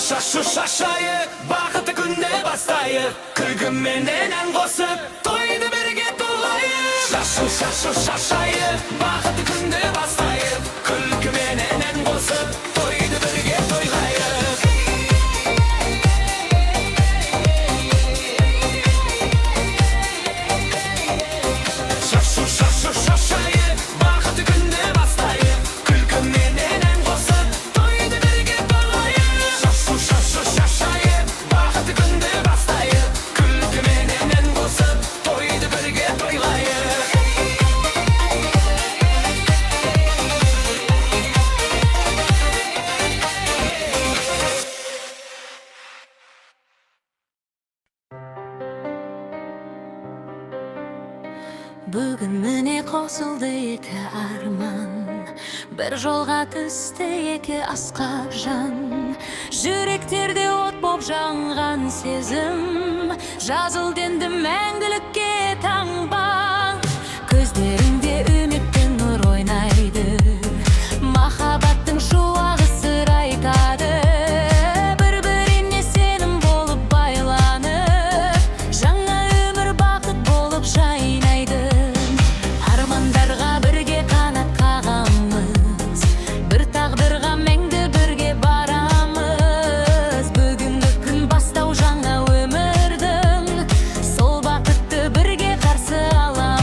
шашу шашайық, бақытты күнде бастайық, күлкіменен ән қосып, тойды бірге тойлайық. Шашу шашайық, бақытты күнде бастайық, күлкіменен ән қосып, тойды бірге тойлайық. Шашу шашайық, бақытты күнде бастайық, күлкіменен ән қосып, тойды бірге тойлайық. Шашу шашайық, бақытты күнде бастайық, күлкіменен ән қосып, тойды бірге тойлайық. Бүгін міне қосылды екі арман, бір жолға түсті екі асқақ жан. Жүректерде от боп жанған сезім, жазылды енді мәңгілікке таңба. Көздеріңде үміт пен нұр ойнайды, махаббаттың шуағы сыр айтады. Бір-біріне сенім болып байланып, жаңа өмір бақыт болып жайнайды. Армандарға бірге қанат қағамыз, бір тағдырға мәңгі бірге барамыз. Бүгінгі күн бастау жаңа өмірдің, сол бақытты бірге қарсы аламыз.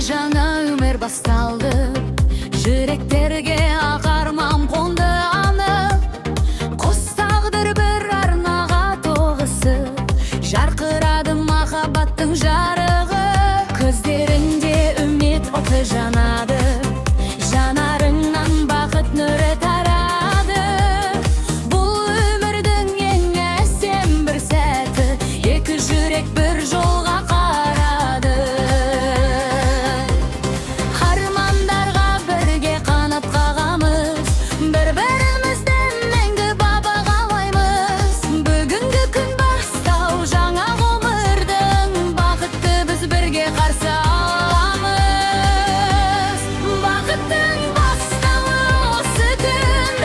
жаңа өмір басталды. Жүректерге ақ арман қонды анық. Қос тағдыр бір арнаға тоғысып, жарқырады махаббаттың жарығы. Көздерінде үміт оты жанады, жанарыңнан бақыт нұры тарады. Бұл өмірдің ең әсем бір сәті, екі жүрек бір жолға қарады. Армандарға бірге қанат қағамыз, бір-бірімізді мәңгі бағалаймыз. Бүгінгі күн бастау жаңа ғұмырдың, бақытты біз бірге қарсы аламыз. Бақыттың бастауы осы күн,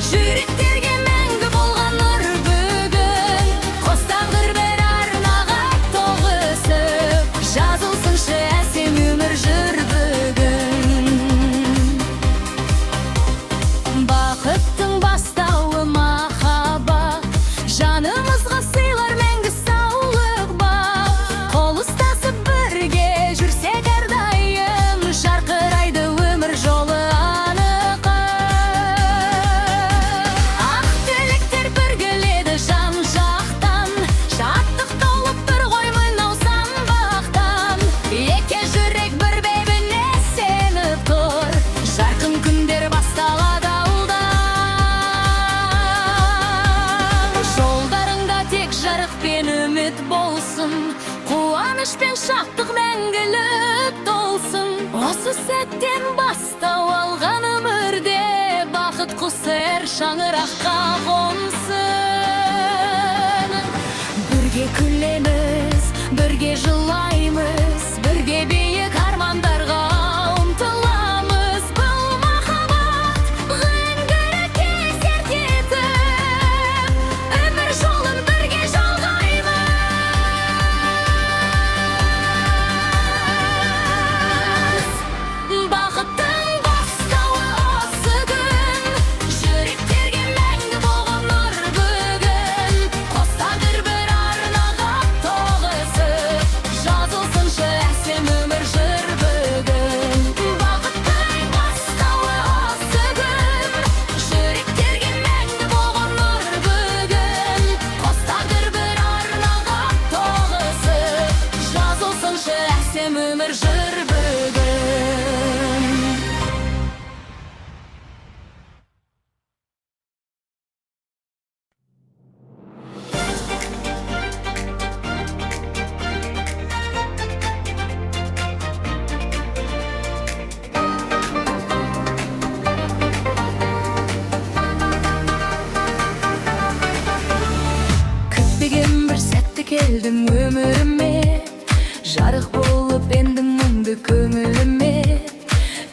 жүректерге мәңгі болған нұр бүгін. Қос тағдыр бір арнаға тоғысып, жазылсыншы әсем өмір жүр бүгін. Бақыттың бастауы махаббат, жанымызға сыйлар мәңгі саулық бақ. Қол ұстасып бірге жүрсек әрдайым, жарқырайды өмір жолы анық. Ақ тілектер біргіледі жан жақтан, шаттық толып бір ғой мынау сан бақтан. Екі жүрек бір бейбіне сеніп тұр, жарқын күндер басталады ауылда. Жолдарыңда тек жарық пен үміт болсын, қуаныш пен шаттық мәңгілік толсын. Осы сәттен бастау алған өмірде, бақыт құсы әр шаңыраққа қонсын. Бірге күлеміз, бірге жылаймыз, бірге биік армандарға ұмтыламыз. Бұл махаббат мәңгілікке серт етіп, өмір жолын бірге жалғаймыз. Бақыттың бастауы осы күн, жүректерге мәңгі болған нұр бүгін. Қос тағдыр бір арнаға тоғысып, жазылсыншы әсем өмір жүр бүгін. Бақыттың бастауы осы күн, жүректерге мәңгі болған нұр бүгін. Қос тағдыр бір арнаға тоғысып, жазылсыншы әсем өмір жүр бүгін. Күтпеген бір сәтте келдің өміріме, жарық болып ендің мұңды көңіліме.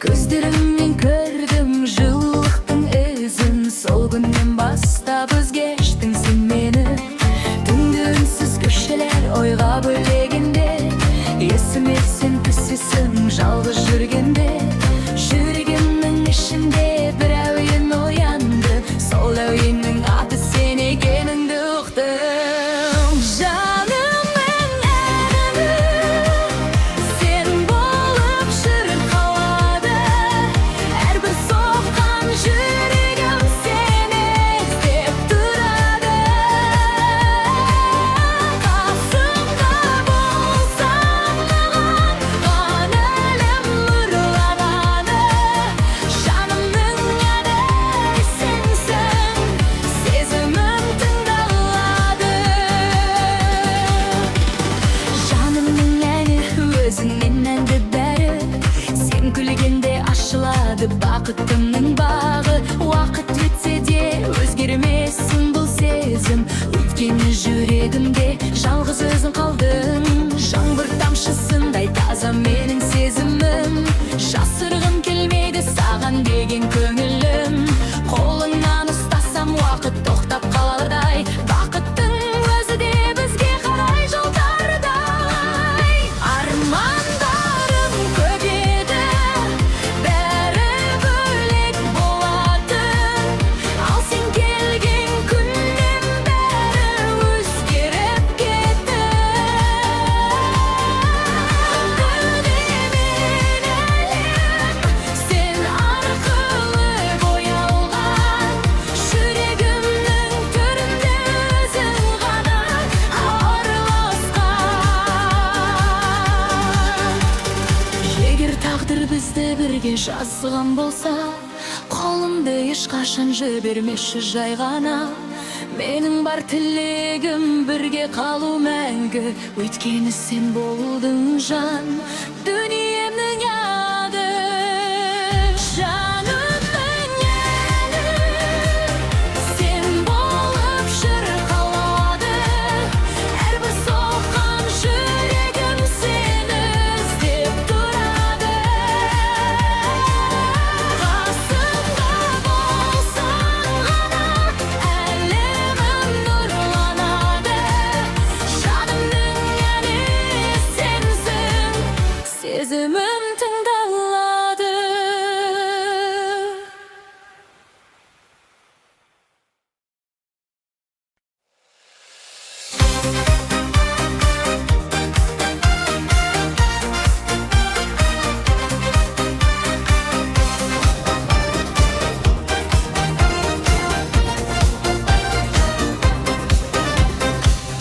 Көздеріңнен көрдім жылылықтың ізін, сол күннен бастап өзгештің сен мені. Түнді үнсіз көшелер ойға бөлегенде, есіме сен түсесің жалғыз жүргенде. Жүрегімнің ішінде бір әуен оянды, сол әуеннің аты сен екеніңді ұқтым. Жанымның әні сен болып жүріп қалады, әрбір соққан жүрегім сені іздеп тұрады. Қасымда болсаң маған, көңілім нұрланады. Жанымның әні сенсің, сезімім тыңдалады. Жанымның әні өзіңнен мәңгі бәрі, сен күлгенде ашылады бақытымның бағы. Уақыт өтсе де өзгермесін бұл сезім, өйткені жүрегімде жалғыз өзің қалдың. Жаңбыр тамшысындай таза менің сезімім, жасырғым келмейді саған деген көңілім. Қолыңнан ұстасам уақыт тоқтап қалардай, бақыттың өзі де бізге қарай жолдардай. Армандарым көп еді, бәрі бөлек болатын, ал сен келген күннен бәрі өзгереді. егер тағдыр бізді бірге жазған болса, қолымды ешқашан жібермеші жай ғана. Менің бар тілегім бірге қалу мәңгі, өйткені сен болдың жан дүниемнің яды. Жанымның әні сен болып шырқалады, әрбір соққан жүрегім сені іздеп тұрады. Қасымда болсаң ғана әлемім нұрланады. Жанымның әні сенсің, сезімім тыңдалады.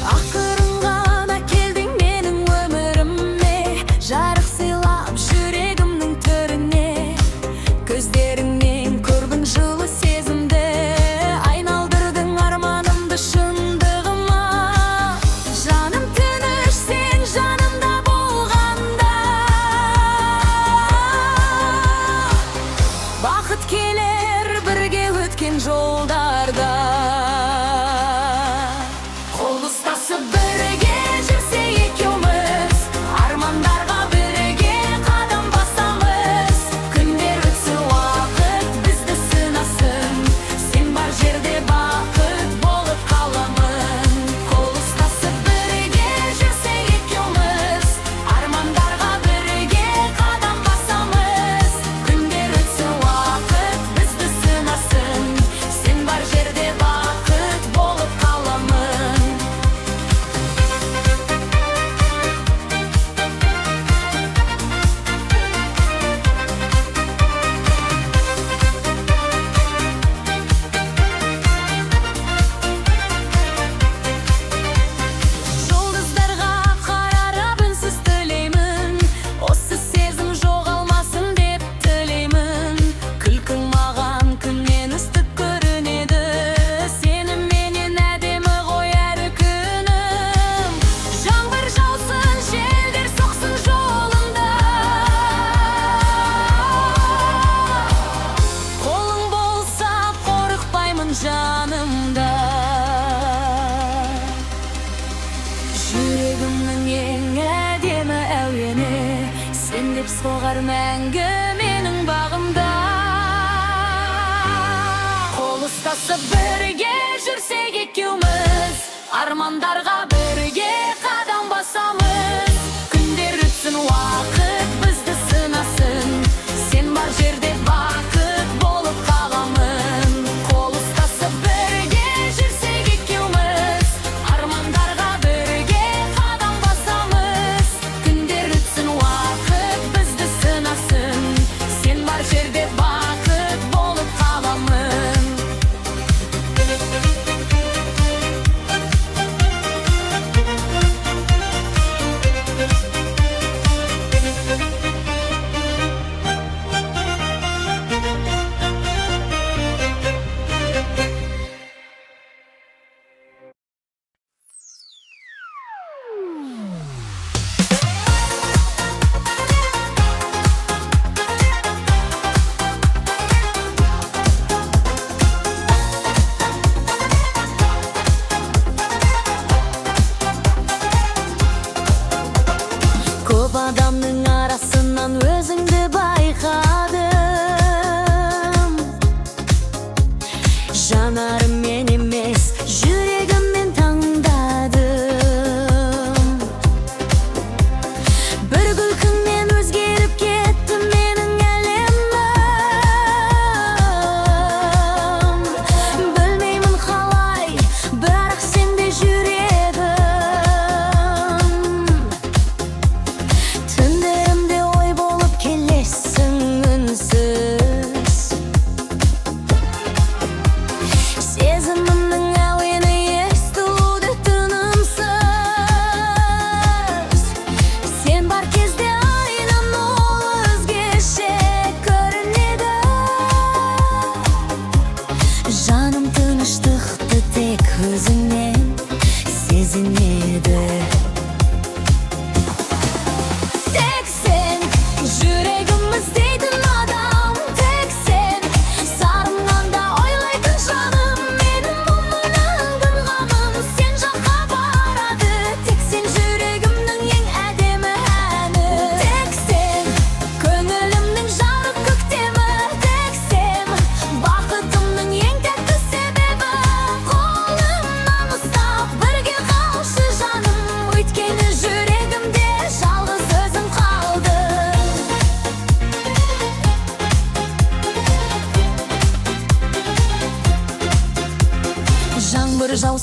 Ақырын ғана келдің менің өміріме, жарық сыйлап жүрегімнің төріне. Көздеріңнен көргін жылы сезімді, айналдырдың арманымды шындығыма. Жаным тыныш сен жанымда болғанда, бақыт келер бірге өткен жолдарда. Қол ұстасып бірге жүрсек екеуміз, армандарға бірге қадам басамыз. Күндер өтсе уақыт бізді сынасын, сен бар жерде бақыт болып қаламын. Қол ұстасып бірге жүрсек екеуміз, армандарға бірге қадам басамыз. Күндер өтсе уақыт бізді сынасын, сен бар жерде бақыт болып қаламын. Жұлдыздарға қарап үнсіз тілеймін, осы сезім жоғалмасын деп тілеймін. Күлкің маған күннен ыстық көрінеді, сеніменен әдемі ғой әр күнім. Жаңбыр жаусын, желдер соқсын жолымда, қолың болса қорықпаймын жанымда. Жүрегімнің ең әдемі әуені, сен деп соғар мәңгі менің бағымда. Қол ұстасып бірге жүрсек екеуміз, армандарға бірге қадам басамыз. Күндер өтсін уақыт бізді сынасын, сен бар жерде бақыт болып қаламын. Қол ұстасып бірге жүрсек екеуміз, армандарға бірге қадам басамыз. Күндер өтсін уақыт бізді сынасын, сен бар жерде бақыт болып қаламын.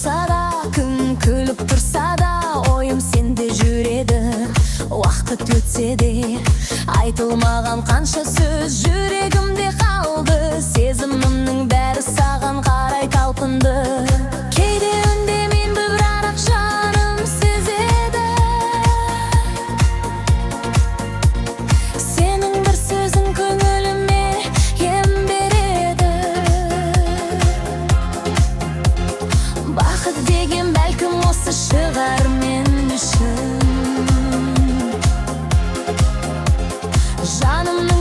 болса да, күн күліп тұрса да, ойым сенде жүреді. Уақыт өтсе де, айтылмаған қанша сөз жүрегімде қалды. Сезімімнің бәрі саған қарай талпынды. Кейде үндемеймін, бірақ жаным сезеді. Сенің бір сөзің көңіліме ем береді. Бақыт деген бәлкім осы шығар мен үшін. Жанымның